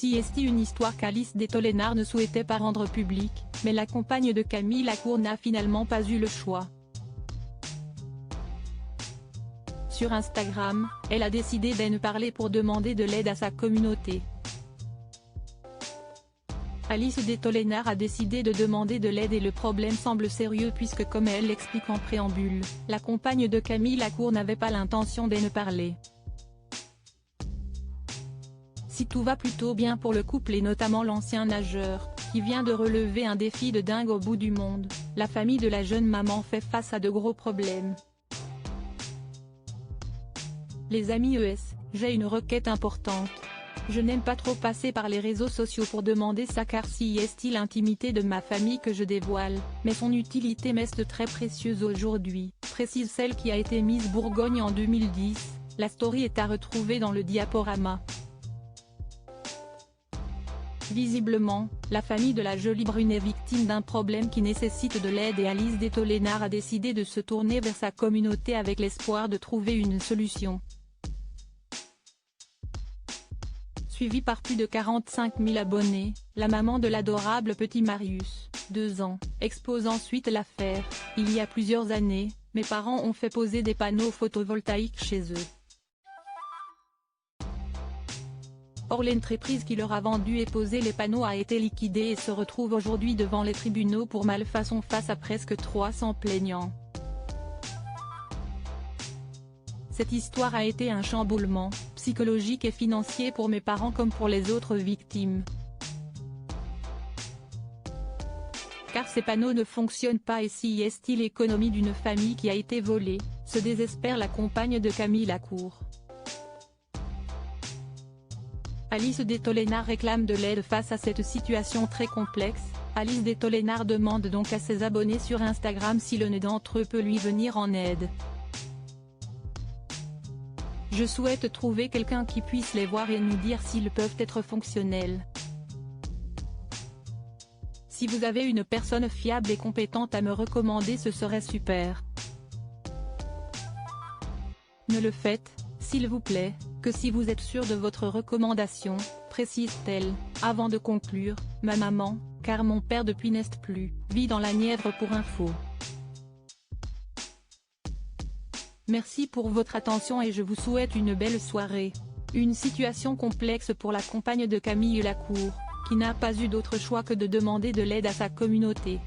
C'est une histoire qu'Alice de Tollénard ne souhaitait pas rendre publique, mais la compagne de Camille Lacour n'a finalement pas eu le choix. Sur Instagram, elle a décidé de ne parler pour demander de l'aide à sa communauté. Alice de Tollénard a décidé de demander de l'aide et le problème semble sérieux puisque comme elle l'explique en préambule, la compagne de Camille Lacour n'avait pas l'intention de ne parler. Si tout va plutôt bien pour le couple et notamment l'ancien nageur, qui vient de relever un défi de dingue au bout du monde, la famille de la jeune maman fait face à de gros problèmes. Les amis j'ai une requête importante. Je n'aime pas trop passer par les réseaux sociaux pour demander ça car c'est l'intimité de ma famille que je dévoile, mais son utilité m'est très précieuse aujourd'hui, précise celle qui a été Miss Bourgogne en 2010, la story est à retrouver dans le diaporama. Visiblement, la famille de la jolie brune est victime d'un problème qui nécessite de l'aide et Alice de Tollénard a décidé de se tourner vers sa communauté avec l'espoir de trouver une solution. Suivie par plus de 45 000 abonnés, la maman de l'adorable petit Marius, 2 ans, expose ensuite l'affaire. Il y a plusieurs années, mes parents ont fait poser des panneaux photovoltaïques chez eux. Or l'entreprise qui leur a vendu et posé les panneaux a été liquidée et se retrouve aujourd'hui devant les tribunaux pour malfaçon face à presque 300 plaignants. Cette histoire a été un chamboulement, psychologique et financier pour mes parents comme pour les autres victimes. Car ces panneaux ne fonctionnent pas et c'est l'économie d'une famille qui a été volée, se désespère la compagne de Camille Lacour. Alice de Tollénard réclame de l'aide face à cette situation très complexe. Alice de Tollénard demande donc à ses abonnés sur Instagram si l'un d'entre eux peut lui venir en aide. Je souhaite trouver quelqu'un qui puisse les voir et nous dire s'ils peuvent être fonctionnels. Si vous avez une personne fiable et compétente à me recommander, ce serait super. Ne le faites, s'il vous plaît, que si vous êtes sûr de votre recommandation, précise-t-elle, avant de conclure, ma maman, car mon père depuis n'est plus, vit dans la Nièvre pour info. Merci pour votre attention et je vous souhaite une belle soirée. Une situation complexe pour la compagne de Camille Lacour, qui n'a pas eu d'autre choix que de demander de l'aide à sa communauté.